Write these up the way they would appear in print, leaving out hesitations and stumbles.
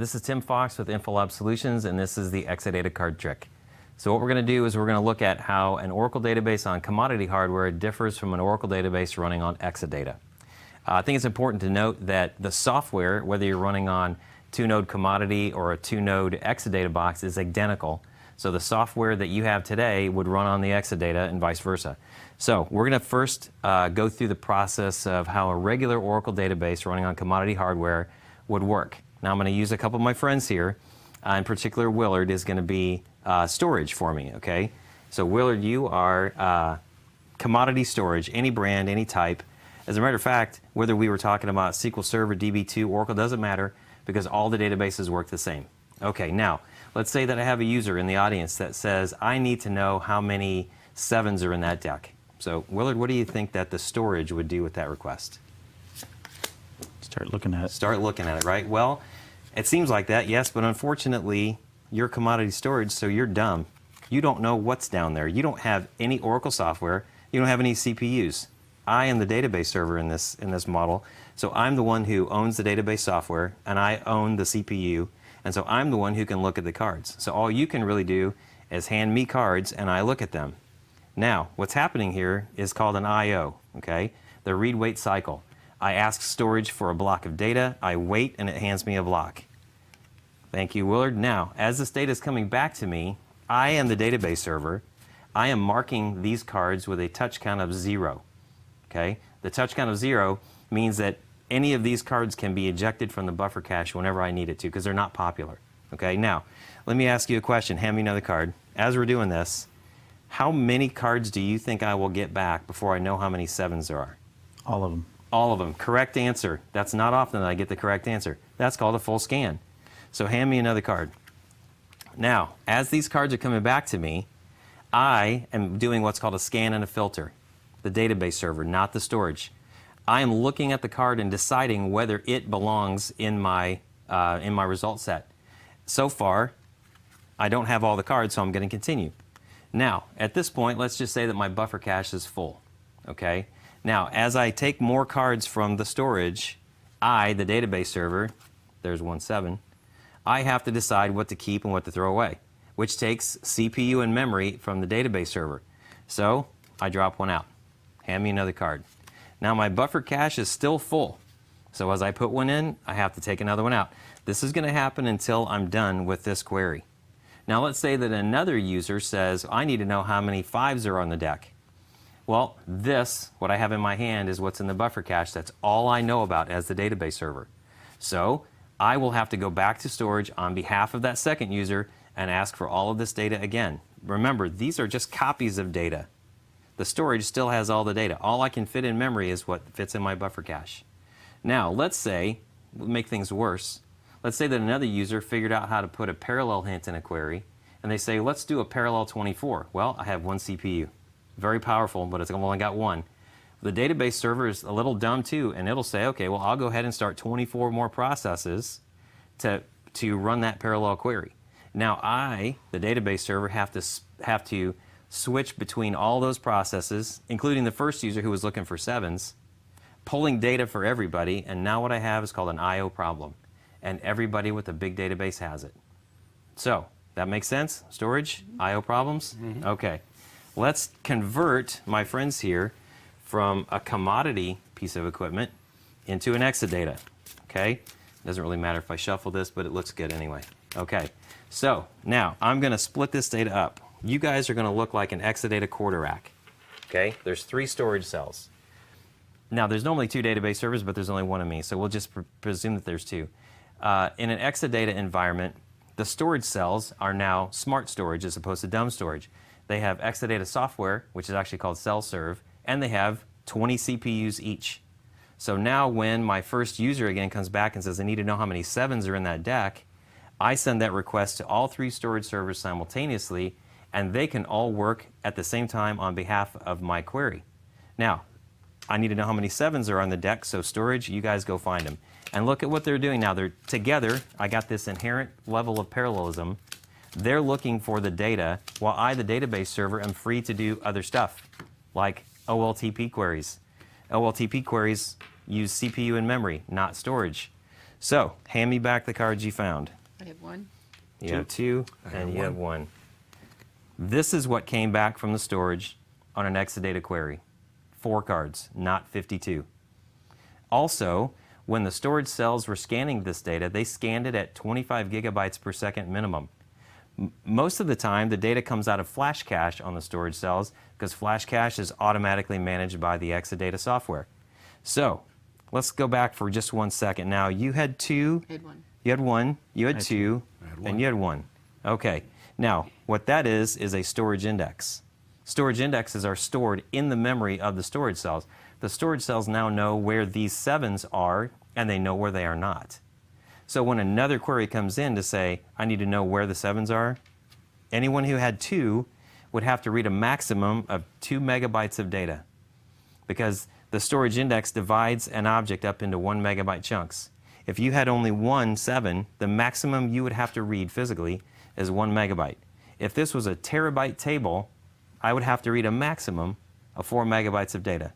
This is Tim Fox with Infolob Solutions, and this is the Exadata card trick. So what we're going to do is we're going to look at how an Oracle database on commodity hardware differs from an Oracle database running on Exadata. I think it's important to note that the software, whether you're running on 2-node commodity or a 2-node Exadata box, is identical. So the software that you have today would run on the Exadata and vice versa. So we're going to first go through the process of how a regular Oracle database running on commodity hardware would work. Now I'm going to use a couple of my friends here. In particular, Willard is going to be storage for me, okay? So Willard, you are commodity storage, any brand, any type. As a matter of fact, whether we were talking about SQL Server, DB2, Oracle, doesn't matter because all the databases work the same. Okay, now, let's say that I have a user in the audience that says, I need to know how many 7s are in that deck. So Willard, what do you think that the storage would do with that request? Start looking at it. Start looking at it, right? Well, it seems like that, yes, but unfortunately, you're commodity storage, so you're dumb. You don't know what's down there. You don't have any Oracle software. You don't have any CPUs. I am the database server in this model, so I'm the one who owns the database software, and I own the CPU, and so I'm the one who can look at the cards. So all you can really do is hand me cards, and I look at them. Now, what's happening here is called an I/O, okay? The read-wait cycle. I ask storage for a block of data, I wait, and it hands me a block. Thank you, Willard. Now, as this data is coming back to me, I am the database server. I am marking these cards with a touch count of 0. Okay? The touch count of 0 means that any of these cards can be ejected from the buffer cache whenever I need it to, because they're not popular. Okay? Now, let me ask you a question. Hand me another card. As we're doing this, how many cards do you think I will get back before I know how many 7s there are? All of them. All of them. Correct answer. That's not often that I get the correct answer. That's called a full scan. So hand me another card. Now, as these cards are coming back to me, I am doing what's called a scan and a filter. The database server, not the storage. I am looking at the card and deciding whether it belongs in my result set. So far, I don't have all the cards, so I'm going to continue. Now, at this point, let's just say that my buffer cache is full. Okay? Now, as I take more cards from the storage, I, the database server, there's 1 7, I have to decide what to keep and what to throw away, which takes CPU and memory from the database server. So I drop one out. Hand me another card. Now my buffer cache is still full. So as I put one in, I have to take another one out. This is going to happen until I'm done with this query. Now let's say that another user says, I need to know how many 5s are on the deck. Well, this, what I have in my hand, is what's in the buffer cache. That's all I know about as the database server. So I will have to go back to storage on behalf of that second user and ask for all of this data again. Remember, these are just copies of data. The storage still has all the data. All I can fit in memory is what fits in my buffer cache. Now, let's say, we'll make things worse, let's say that another user figured out how to put a parallel hint in a query, and they say, let's do a parallel 24. Well, I have one CPU. Very powerful, but it's only got one. The database server is a little dumb too, and it'll say, okay, well, I'll go ahead and start 24 more processes to run that parallel query. Now I, the database server, have to switch between all those processes, including the first user who was looking for 7s, pulling data for everybody, and now what I have is called an I/O problem, and everybody with a big database has it. So, that makes sense? Storage, I/O problems? Mm-hmm. Okay. Let's convert, my friends here, from a commodity piece of equipment into an Exadata. Okay? Doesn't really matter if I shuffle this, but it looks good anyway. Okay. So, now, I'm going to split this data up. You guys are going to look like an Exadata quarter rack. Okay? There's 3 storage cells. Now, there's normally 2 database servers, but there's only one of me, so we'll just presume that there's 2. In an Exadata environment, the storage cells are now smart storage as opposed to dumb storage. They have Exadata software, which is actually called CellServe, and they have 20 CPUs each. So now when my first user again comes back and says, I need to know how many 7s are in that deck, I send that request to all 3 storage servers simultaneously, and they can all work at the same time on behalf of my query. Now, I need to know how many 7s are on the deck, so storage, you guys go find them. And look at what they're doing now. They're together. I got this inherent level of parallelism. They're looking for the data, while I, the database server, am free to do other stuff, like OLTP queries. OLTP queries use CPU and memory, not storage. So, hand me back the cards you found. I have one. You have two, and you have one. This is what came back from the storage on an Exadata query. 4 cards, not 52. Also, when the storage cells were scanning this data, they scanned it at 25 gigabytes per second minimum. Most of the time, the data comes out of flash cache on the storage cells because flash cache is automatically managed by the Exadata software. So, let's go back for just 1 second. Now, you had 2. I had one. You had 1, you had 2, had 1. and you had 1. Okay. Now, what that is a storage index. Storage indexes are stored in the memory of the storage cells. The storage cells now know where these 7s are, and they know where they are not. So when another query comes in to say, I need to know where the 7s are, anyone who had 2 would have to read a maximum of 2 megabytes of data, because the storage index divides an object up into 1 megabyte chunks. If you had only 1 7, the maximum you would have to read physically is 1 megabyte. If this was a terabyte table, I would have to read a maximum of 4 megabytes of data.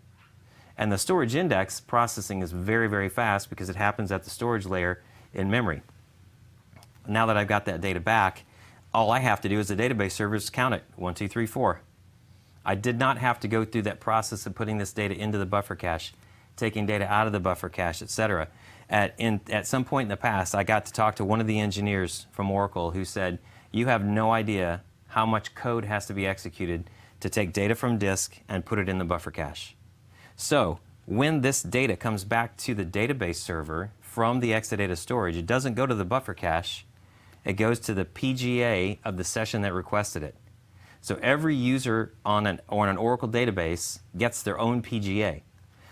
And the storage index processing is very, very fast because it happens at the storage layer in memory. Now that I've got that data back, all I have to do is the database servers count it, 1, 2, 3, 4. I did not have to go through that process of putting this data into the buffer cache, taking data out of the buffer cache, etc. At some point in the past, I got to talk to one of the engineers from Oracle who said, you have no idea how much code has to be executed to take data from disk and put it in the buffer cache. So when this data comes back to the database server from the Exadata storage, it doesn't go to the buffer cache, it goes to the PGA of the session that requested it. So every user on an Oracle database gets their own PGA.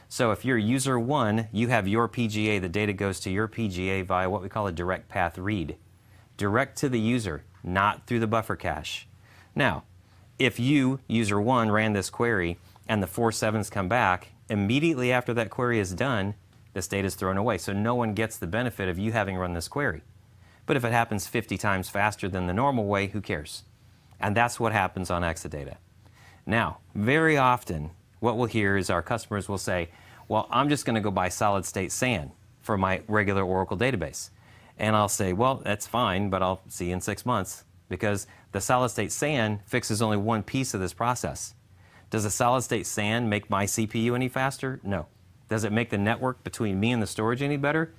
So if you're user 1, you have your PGA, the data goes to your PGA via what we call a direct path read. Direct to the user, not through the buffer cache. Now, if you, user 1, ran this query and the 4 7s come back, immediately after that query is done, this data is thrown away. So no one gets the benefit of you having run this query. But if it happens 50 times faster than the normal way, who cares? And that's what happens on Exadata. Now, very often, what we'll hear is our customers will say, well, I'm just going to go buy solid-state SAN for my regular Oracle database. And I'll say, well, that's fine, but I'll see you in 6 months, because the solid-state SAN fixes only one piece of this process. Does a solid-state SAN make my CPU any faster? No. Does it make the network between me and the storage any better?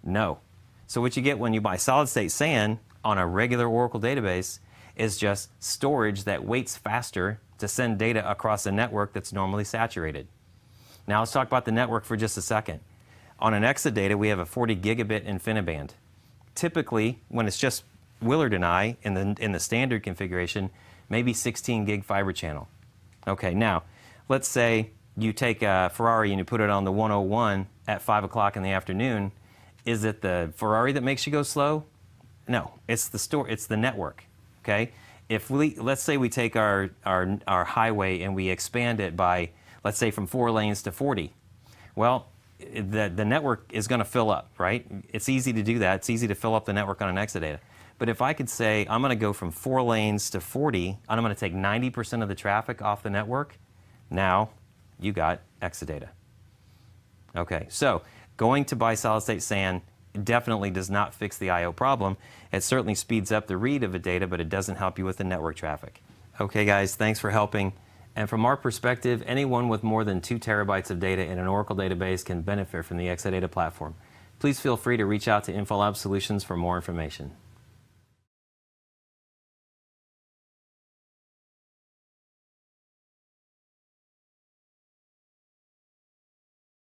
No. So what you get when you buy solid-state SAN on a regular Oracle database is just storage that waits faster to send data across a network that's normally saturated. Now let's talk about the network for just a second. On an Exadata, we have a 40 gigabit InfiniBand. Typically, when it's just Willard and I in the standard configuration, maybe 16 gig fiber channel. Okay, now let's say you take a Ferrari and you put it on the 101 at 5 o'clock in the afternoon. Is it the Ferrari that makes you go slow? No, it's the network. Okay, let's say we take our highway and we expand it by, let's say, from 4 lanes to 40. Well, the network is going to fill up, right? It's easy to do that. It's easy to fill up the network on an Exadata. But if I could say I'm going to go from 4 lanes to 40, and I'm going to take 90% of the traffic off the network, now you got Exadata. Okay, so going to buy solid-state SAN definitely does not fix the I/O problem. It certainly speeds up the read of the data, but it doesn't help you with the network traffic. Okay, guys, thanks for helping. And from our perspective, anyone with more than 2 terabytes of data in an Oracle database can benefit from the Exadata platform. Please feel free to reach out to Infolob Solutions for more information.